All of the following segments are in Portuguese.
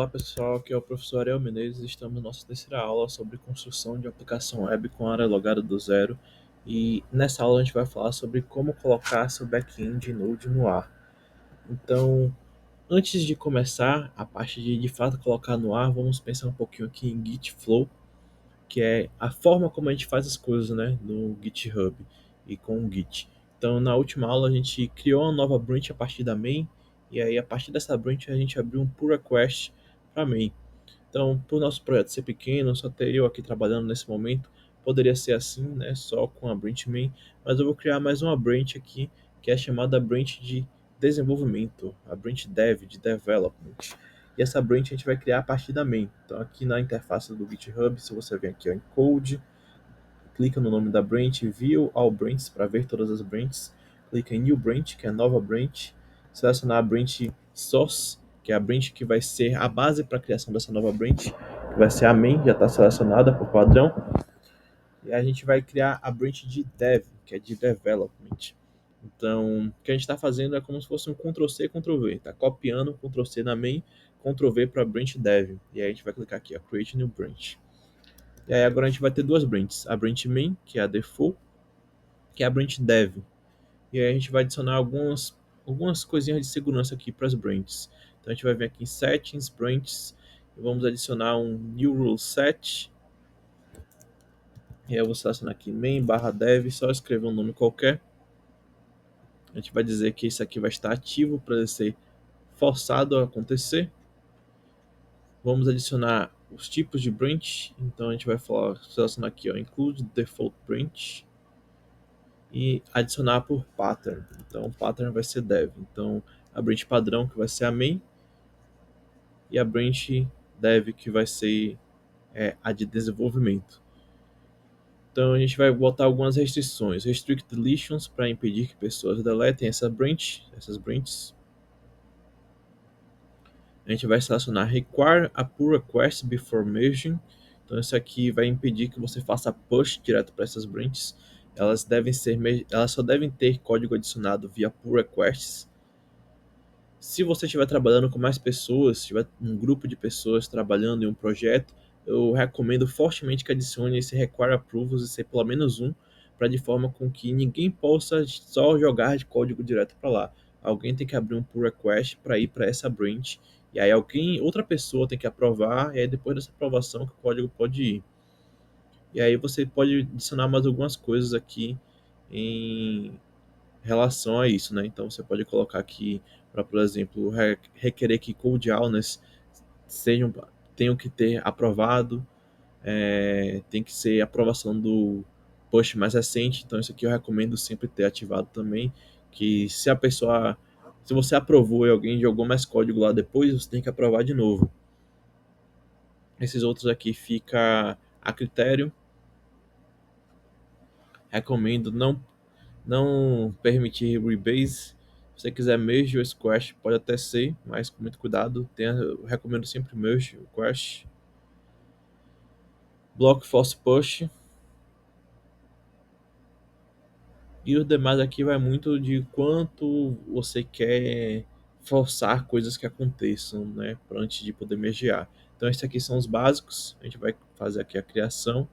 Olá pessoal, aqui é o professor Ariel Menezes. Estamos na nossa terceira aula sobre construção de aplicação web com área logada do zero. E nessa aula a gente vai falar sobre como colocar seu back-end Node no ar. Então, antes de começar a parte de fato colocar no ar, vamos pensar um pouquinho aqui em Git Flow, que é a forma como a gente faz as coisas, né, no GitHub e com o Git. Então, na última aula a gente criou uma nova branch a partir da main, e aí a partir dessa branch a gente abriu um pull request para main. Então, para o nosso projeto ser pequeno, só ter eu aqui trabalhando nesse momento, poderia ser assim, né, só com a branch main, mas eu vou criar mais uma branch aqui, que é chamada branch de desenvolvimento, a branch dev, de development. E essa branch a gente vai criar a partir da main. Então, aqui na interface do GitHub, se você vem aqui ó, em Code, clica no nome da branch, View All Branches para ver todas as branches, clica em New Branch, que é a nova branch, selecionar a branch Source, que é a branch que vai ser a base para a criação dessa nova branch, que vai ser a main, já está selecionada por padrão, e a gente vai criar a branch de Dev, que é de Development. Então, o que a gente está fazendo é como se fosse um Ctrl+C, Ctrl+V, está copiando Ctrl+C na main, Ctrl+V para a branch Dev, e aí a gente vai clicar aqui, ó, Create New Branch. E aí agora a gente vai ter duas branches, a branch main, que é a default, que é a branch dev. E aí a gente vai adicionar algumas coisinhas de segurança aqui para as branches. Então a gente vai vir aqui em settings, branches, e vamos adicionar um new rule set. E aí eu vou selecionar aqui main barra dev, só escrever um nome qualquer. A gente vai dizer que isso aqui vai estar ativo para ele ser forçado a acontecer. Vamos adicionar os tipos de branch. Então a gente vai selecionar aqui, ó, include default branch. E adicionar por pattern. Então, o pattern vai ser dev. Então, a branch padrão, que vai ser a main, e a branch dev, que vai ser a de desenvolvimento. Então, a gente vai botar algumas restrições. Restrict deletions, para impedir que pessoas deletem essas branches. A gente vai selecionar Require a pull request before merging. Então, isso aqui vai impedir que você faça push direto para essas branches. Elas só devem ter código adicionado via pull requests. Se você estiver trabalhando com mais pessoas, se tiver um grupo de pessoas trabalhando em um projeto, eu recomendo fortemente que adicione esse require approvals e ser pelo menos um, para de forma com que ninguém possa só jogar de código direto para lá. Alguém tem que abrir um pull request para ir para essa branch, e aí outra pessoa tem que aprovar, e aí depois dessa aprovação que o código pode ir. E aí você pode adicionar mais algumas coisas aqui em relação a isso, né? Então você pode colocar aqui para, por exemplo, requerer que code owners sejam, tenham que ter aprovado, tem que ser aprovação do push mais recente. Então isso aqui eu recomendo sempre ter ativado também, que se você aprovou e alguém jogou mais código lá depois, você tem que aprovar de novo. Esses outros aqui fica a critério. Recomendo não permitir rebase. Se você quiser merge ou squash, pode até ser, mas com muito cuidado. Eu recomendo sempre merge ou squash. Block force push. E o demais aqui vai muito de quanto você quer forçar coisas que aconteçam, né, para antes de poder mergear. Então esses aqui são os básicos. A gente vai fazer aqui a criação.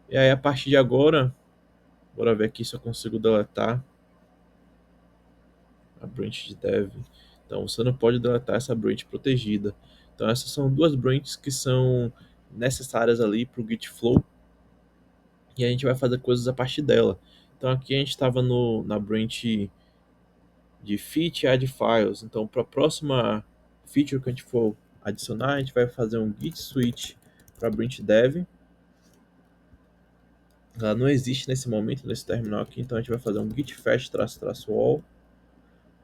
E aí a partir de agora, bora ver aqui se eu consigo deletar a branch de dev. Então você não pode deletar essa branch protegida. Então essas são duas branches que são necessárias ali para o Git Flow, e a gente vai fazer coisas a partir dela. Então aqui a gente estava na branch de Fit e Add Files. Então para a próxima feature que a gente for adicionar, a gente vai fazer um Git switch para a branch dev. Ela não existe nesse momento, nesse terminal aqui, então a gente vai fazer um git fetch --all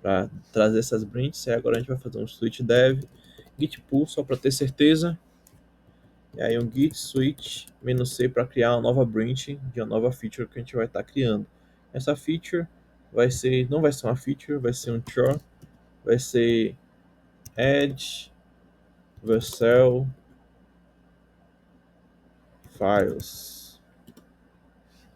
para trazer essas branches. E agora a gente vai fazer um switch dev, git pull só para ter certeza, e aí um git switch "-c" para criar uma nova branch de uma nova feature que a gente vai estar criando. Essa feature não vai ser uma feature, vai ser um chore, vai ser add vercel files,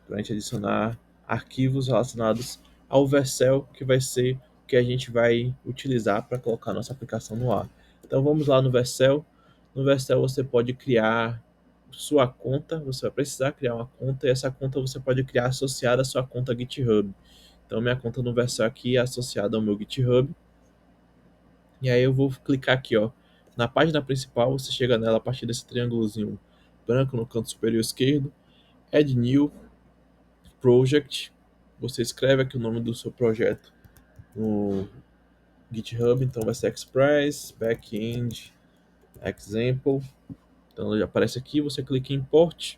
para a gente adicionar arquivos relacionados ao vercel, que vai ser o que a gente vai utilizar para colocar nossa aplicação no ar. Então vamos lá no Vercel. No Vercel você pode criar sua conta, você vai precisar criar uma conta e essa conta você pode criar associada à sua conta GitHub. Então minha conta no Vercel aqui é associada ao meu GitHub. E aí eu vou clicar aqui, ó, na página principal, você chega nela a partir desse triângulozinho branco no canto superior esquerdo, Add New Project. Você escreve aqui o nome do seu projeto no GitHub, então vai ser Express Backend Example. Então ele aparece aqui, você clica em Import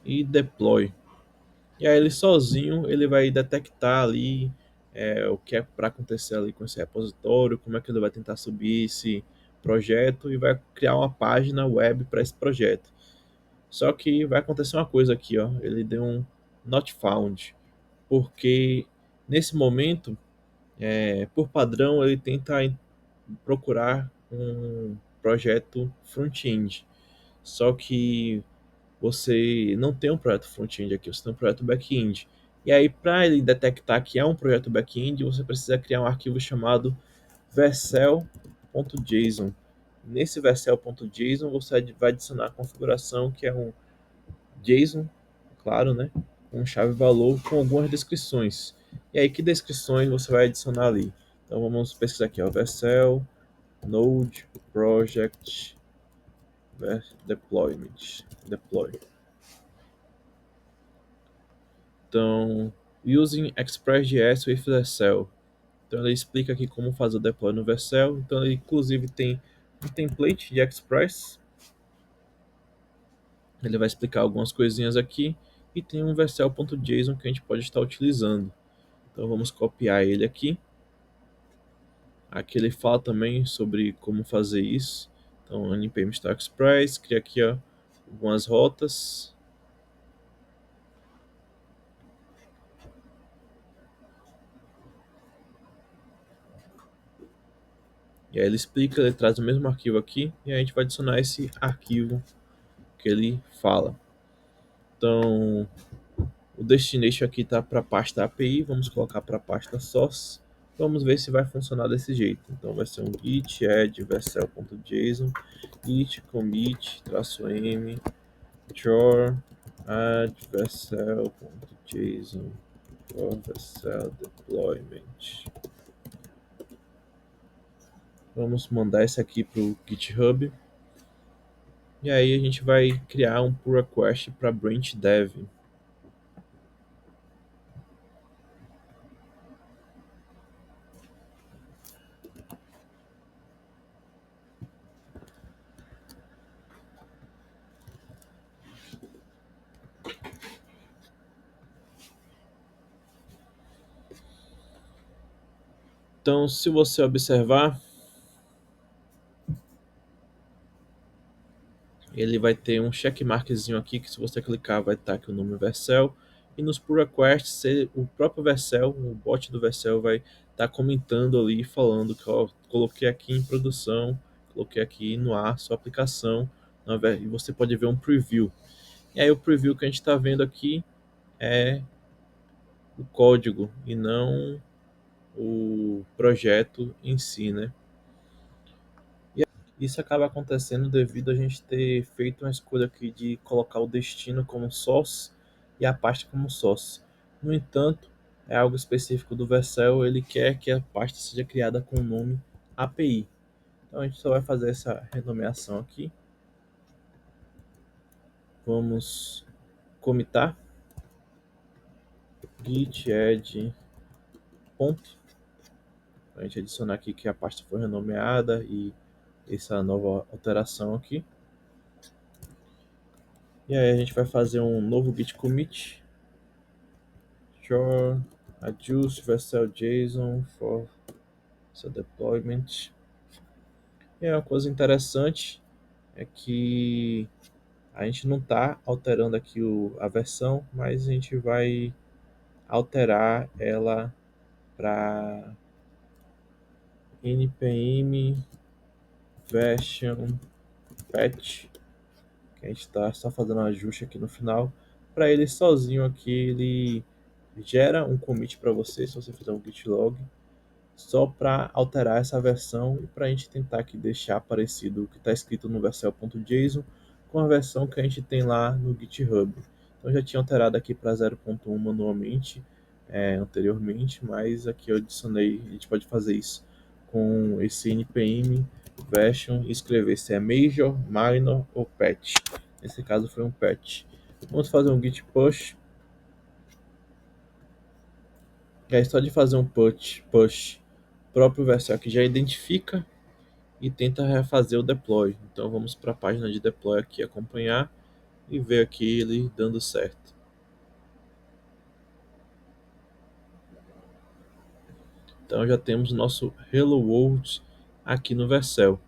e Deploy. E aí ele sozinho ele vai detectar ali o que é para acontecer ali com esse repositório, como é que ele vai tentar subir esse projeto e vai criar uma página web para esse projeto. Só que vai acontecer uma coisa aqui, ó, ele deu um not found, porque nesse momento, por padrão, ele tenta procurar um projeto front-end. Só que você não tem um projeto front-end aqui, você tem um projeto back-end. E aí, para ele detectar que é um projeto back-end, você precisa criar um arquivo chamado vercel.json. Nesse vercel.json, você vai adicionar a configuração que é um JSON, claro, né? Com chave valor com algumas descrições. E aí, que descrições você vai adicionar ali? Então, vamos pesquisar aqui, ó, vercel, node, project, deployment, deploy. Então, using Express.js with Vercel. Então, ele explica aqui como fazer o deploy no Vercel. Então, ele inclusive tem um template de Express. Ele vai explicar algumas coisinhas aqui. E tem um vercel.json que a gente pode estar utilizando. Então, vamos copiar ele aqui. Aqui ele fala também sobre como fazer isso. Então, npm start Express, cria aqui ó, algumas rotas. E aí ele explica, ele traz o mesmo arquivo aqui. E a gente vai adicionar esse arquivo que ele fala. Então, o destination aqui está para a pasta API, vamos colocar para a pasta source. Vamos ver se vai funcionar desse jeito. Então, vai ser um git add vercel.json, git commit -m chore add vercel.json for vercel deployment. Vamos mandar esse aqui para o GitHub. E aí a gente vai criar um pull request para branch dev. Então, se você observar, ele vai ter um checkmarkzinho aqui que se você clicar vai estar aqui o nome Vercel. E nos pull requests, o próprio Vercel, o bot do Vercel vai estar comentando ali, falando que ó, coloquei aqui em produção, coloquei aqui no ar sua aplicação, e você pode ver um preview. E aí o preview que a gente está vendo aqui é o código e não o projeto em si, né? Isso acaba acontecendo devido a gente ter feito uma escolha aqui de colocar o destino como source e a pasta como source. No entanto, é algo específico do Vercel, ele quer que a pasta seja criada com o nome API. Então a gente só vai fazer essa renomeação aqui. Vamos comitar git add ponto. A gente adicionar aqui que a pasta foi renomeada e essa nova alteração aqui. E aí a gente vai fazer um novo git commit. Sure, adjust vercel JSON for seu deployment. E uma coisa interessante é que a gente não está alterando aqui a versão, mas a gente vai alterar ela para npm version patch, que a gente está só fazendo um ajuste aqui no final. Para ele sozinho aqui, ele gera um commit para você, se você fizer um git log. só para alterar essa versão e para a gente tentar aqui deixar parecido o que está escrito no vercel.json com a versão que a gente tem lá no GitHub. Então eu já tinha alterado aqui para 0.1 manualmente anteriormente, mas aqui eu adicionei, a gente pode fazer isso com esse npm version e escrever se é major, minor ou patch. Nesse caso foi um patch. Vamos fazer um git push. E aí só de fazer um push, o próprio Vercel aqui já identifica e tenta refazer o deploy. Então vamos para a página de deploy aqui acompanhar e ver aqui ele dando certo. Então já temos o nosso Hello World aqui no Vercel.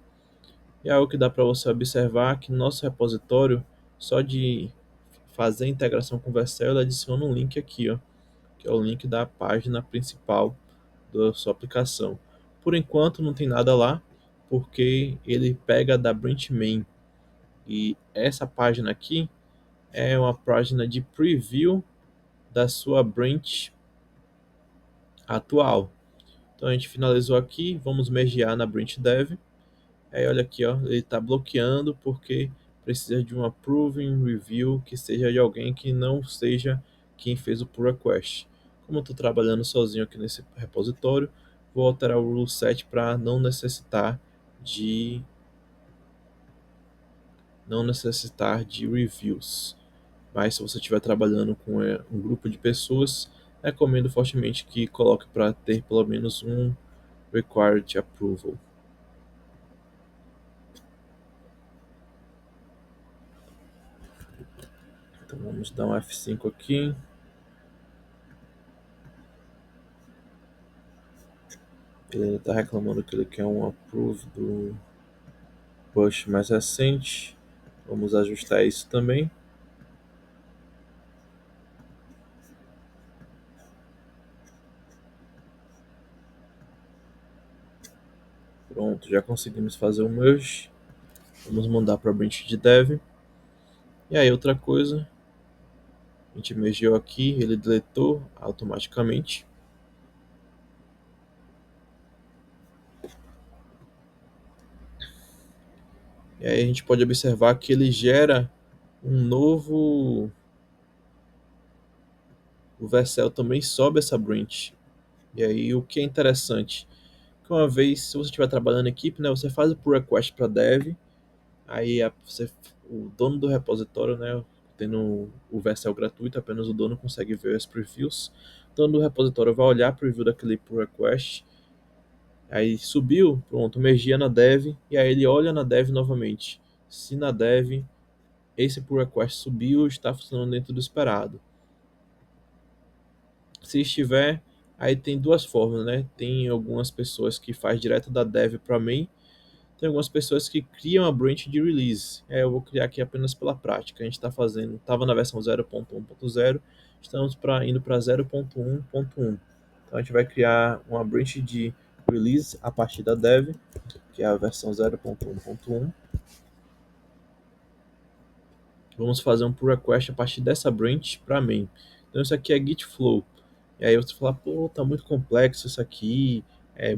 E é algo que dá para você observar que no nosso repositório, só de fazer a integração com o Vercel, ele adiciona um link aqui, ó, que é o link da página principal da sua aplicação. Por enquanto não tem nada lá, porque ele pega da branch main. E essa página aqui é uma página de preview da sua branch atual. Então a gente finalizou aqui, vamos mergear na branch dev. Aí olha aqui, ó, ele está bloqueando porque precisa de uma proving review que seja de alguém que não seja quem fez o pull request. Como eu estou trabalhando sozinho aqui nesse repositório, vou alterar o rule set para não necessitar de reviews. Mas se você estiver trabalhando com um grupo de pessoas, recomendo fortemente que coloque para ter pelo menos um required approval. Então vamos dar um F5 aqui. Ele ainda está reclamando que ele quer um approve do push mais recente. Vamos ajustar isso também. Pronto, já conseguimos fazer o merge. Vamos mandar para a branch de dev. E aí outra coisa, a gente mergeou aqui, ele deletou automaticamente. E aí a gente pode observar que ele gera um novo. O Vercel também sobe essa branch. E aí o que é interessante, que uma vez, se você estiver trabalhando em equipe, né, você faz o pull request para dev, aí o dono do repositório, né, tendo o Vercel gratuito, apenas o dono consegue ver as previews. O dono do repositório vai olhar a preview daquele pull request, aí subiu, pronto, mergia na dev, e aí ele olha na dev novamente. Se na dev esse pull request subiu, está funcionando dentro do esperado. Se estiver, aí tem duas formas, né? Tem algumas pessoas que faz direto da dev para main, tem algumas pessoas que criam a branch de release. Eu vou criar aqui apenas pela prática. A gente está fazendo, estava na versão 0.1.0, estamos indo para 0.1.1. Então a gente vai criar uma branch de release a partir da dev, que é a versão 0.1.1. Vamos fazer um pull request a partir dessa branch para main. Então isso aqui é git flow. E aí você fala, pô, tá muito complexo isso aqui,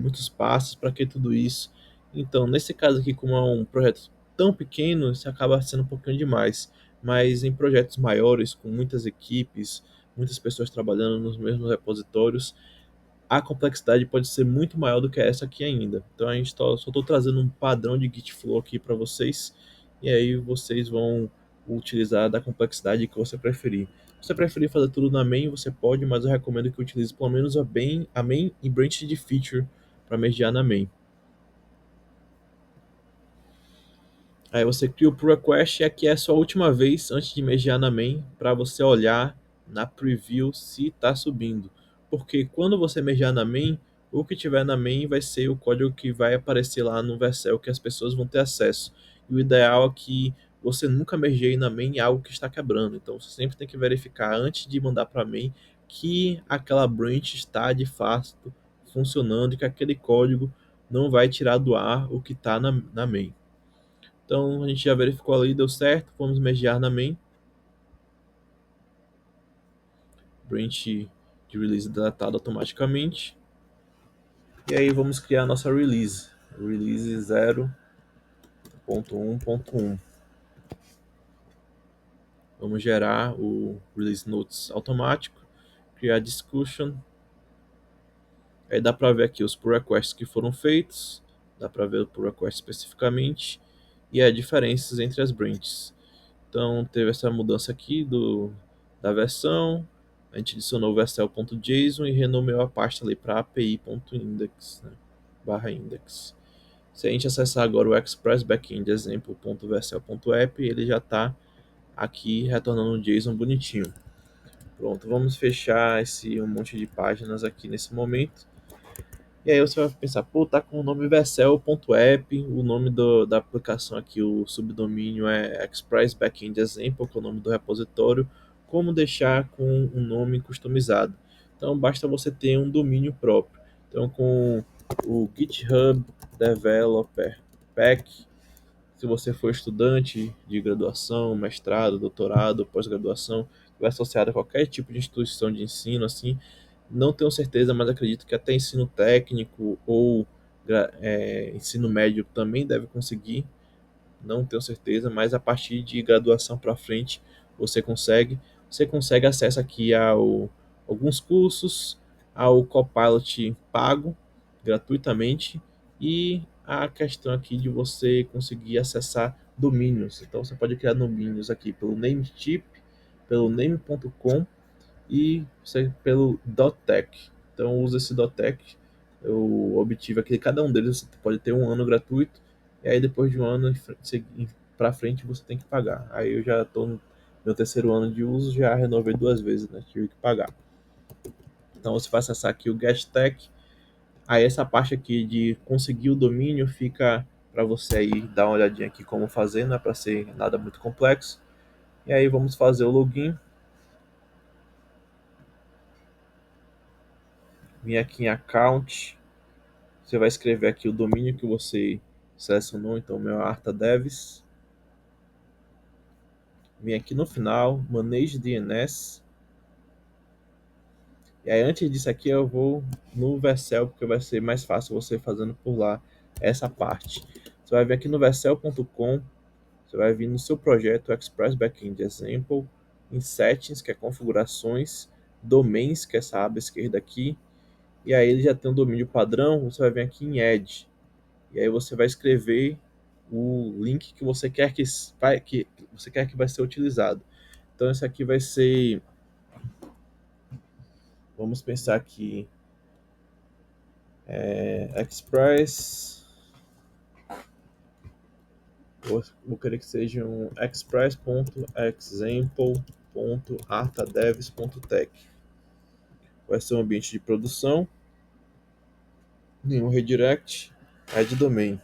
muitos passos, para que tudo isso? Então, nesse caso aqui, como é um projeto tão pequeno, isso acaba sendo um pouquinho demais. Mas em projetos maiores, com muitas equipes, muitas pessoas trabalhando nos mesmos repositórios, a complexidade pode ser muito maior do que essa aqui ainda. Então a gente só estou trazendo um padrão de Git Flow aqui para vocês, e aí vocês vão utilizar da complexidade que você preferir. Se você preferir fazer tudo na main, você pode, mas eu recomendo que utilize pelo menos a main e branch de feature para mergear na main. Aí você cria o pull request e aqui é a sua última vez antes de mergear na main para você olhar na preview se está subindo. Porque quando você mergear na main, o que tiver na main vai ser o código que vai aparecer lá no Vercel que as pessoas vão ter acesso. E o ideal é que você nunca mergeie na main algo que está quebrando. Então você sempre tem que verificar antes de mandar para a main que aquela branch está de fato funcionando e que aquele código não vai tirar do ar o que está na main. Então a gente já verificou ali, deu certo. Vamos mergear na main. Branch de release deletado automaticamente. E aí vamos criar a nossa release. Release 0.1.1. Vamos gerar o release notes automático, criar discussion. Aí dá para ver aqui os pull requests que foram feitos, dá para ver o pull request especificamente e as diferenças entre as branches. Então teve essa mudança aqui da versão, a gente adicionou o vercel.json e renomeou a pasta ali para api.index, né, /index. Se a gente acessar agora o express backend example.vercel.app, ele já está aqui retornando um JSON bonitinho. Pronto, vamos fechar esse um monte de páginas aqui nesse momento. E aí você vai pensar, pô, tá com o nome Vercel.app, o nome da aplicação aqui, o subdomínio é Express Backend Example, que é o nome do repositório. Como deixar com um nome customizado? Então basta você ter um domínio próprio. Então com o GitHub Developer Pack, se você for estudante de graduação, mestrado, doutorado, pós-graduação, vai associado a qualquer tipo de instituição de ensino, assim, não tenho certeza, mas acredito que até ensino técnico ou ensino médio também deve conseguir, não tenho certeza, mas a partir de graduação para frente você consegue acesso aqui ao alguns cursos, ao Copilot pago gratuitamente e a questão aqui de você conseguir acessar domínios. Então você pode criar domínios aqui pelo Namecheap, pelo name.com e pelo .tech. Então usa esse .tech, eu obtive aqui, cada um deles você pode ter um ano gratuito, e aí depois de um ano para frente você tem que pagar. Aí eu já estou no meu terceiro ano de uso, já renovei 2 vezes, né? Tive que pagar. Então você vai acessar aqui o GetTech, aí essa parte aqui de conseguir o domínio fica para você aí dar uma olhadinha aqui como fazer, não é para ser nada muito complexo. E aí vamos fazer o login, vir aqui em account. Você vai escrever aqui o domínio que você selecionou, então o meu é ArtaDevs. Vem aqui no final, Manage DNS. E aí antes disso aqui eu vou no Vercel, porque vai ser mais fácil você fazendo por lá essa parte. Você vai vir aqui no vercel.com, você vai vir no seu projeto Express Backend Example, em Settings, que é configurações, Domains, que é essa aba esquerda aqui, e aí ele já tem um domínio padrão, você vai vir aqui em Add. E aí você vai escrever o link que você quer que vai ser utilizado. Então esse aqui vai ser, vamos pensar aqui, Express, vou querer que seja um express.example.artadevs.tech. Vai ser um ambiente de produção, nenhum redirect, add domain.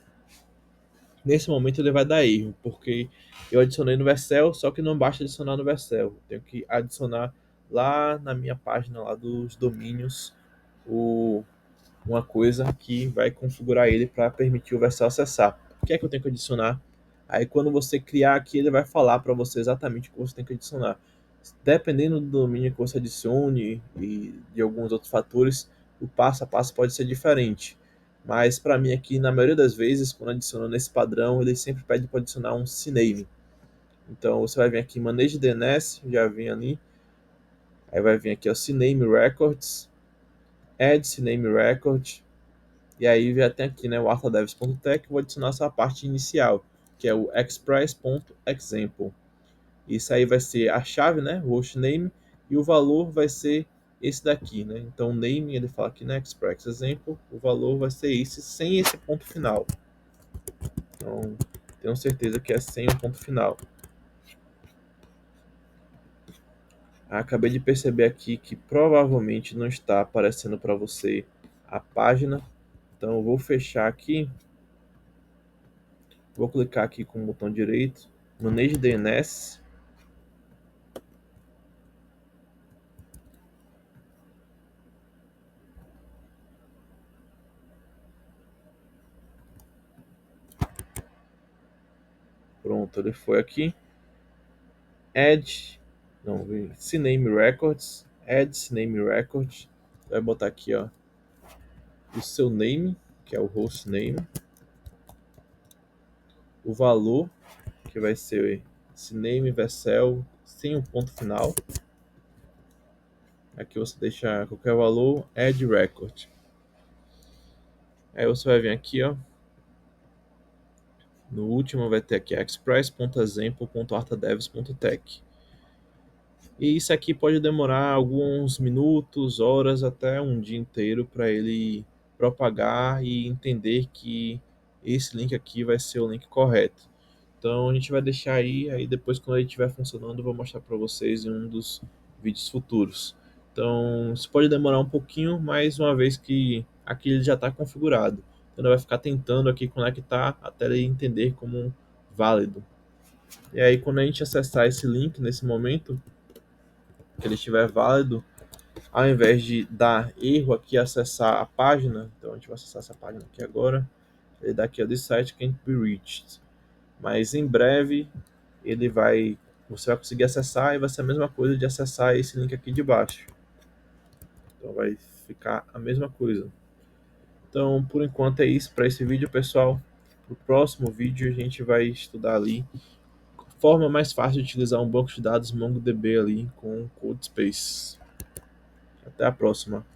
Nesse momento ele vai dar erro, porque eu adicionei no Vercel, só que não basta adicionar no Vercel. Tenho que adicionar lá na minha página lá dos domínios o, uma coisa que vai configurar ele para permitir o Vercel acessar. O que é que eu tenho que adicionar? Aí quando você criar aqui, ele vai falar para você exatamente o que você tem que adicionar. Dependendo do domínio que você adicione e de alguns outros fatores, o passo a passo pode ser diferente. Mas para mim aqui, na maioria das vezes, quando adiciona nesse padrão, ele sempre pede para adicionar um CNAME. Então você vai vir aqui em Manage DNS, já vem ali. Aí vai vir aqui o CNAME Records, Add CNAME Record. E aí já tem aqui, né, o artadevs.tech, vou adicionar essa parte inicial, que é o express.example. Isso aí vai ser a chave, né, o hostname, e o valor vai ser esse daqui, né? Então o name, ele fala aqui, né, express example, o valor vai ser esse, sem esse ponto final. Então, tenho certeza que é sem o ponto final. Acabei de perceber aqui que provavelmente não está aparecendo para você a página. Então eu vou fechar aqui. Vou clicar aqui com o botão direito, Manage DNS. Pronto, ele foi aqui. Add, não, CNAME Records. Add CNAME Record. Vai botar aqui, ó. o seu name, que é o host name, o valor, que vai ser esse name vessel sem um ponto final. Aqui você deixa qualquer valor, add record. Aí você vai vir aqui, ó, no último vai ter aqui express.example.artadevs.tech. E isso aqui pode demorar alguns minutos, horas, até um dia inteiro para ele propagar e entender que esse link aqui vai ser o link correto. Então a gente vai deixar aí depois quando ele estiver funcionando eu vou mostrar para vocês em um dos vídeos futuros. Então isso pode demorar um pouquinho, mas uma vez que aqui ele já está configurado, então ele vai ficar tentando aqui conectar até ele entender como válido. E aí quando a gente acessar esse link nesse momento, que ele estiver válido, ao invés de dar erro aqui acessar a página, então a gente vai acessar essa página aqui agora, ele dá aqui, ó, this site can't be reached. Mas em breve você vai conseguir acessar e vai ser a mesma coisa de acessar esse link aqui de baixo. Então vai ficar a mesma coisa. Então por enquanto é isso para esse vídeo, pessoal. No próximo vídeo a gente vai estudar ali a forma mais fácil de utilizar um banco de dados MongoDB ali com CodeSpace. Até a próxima.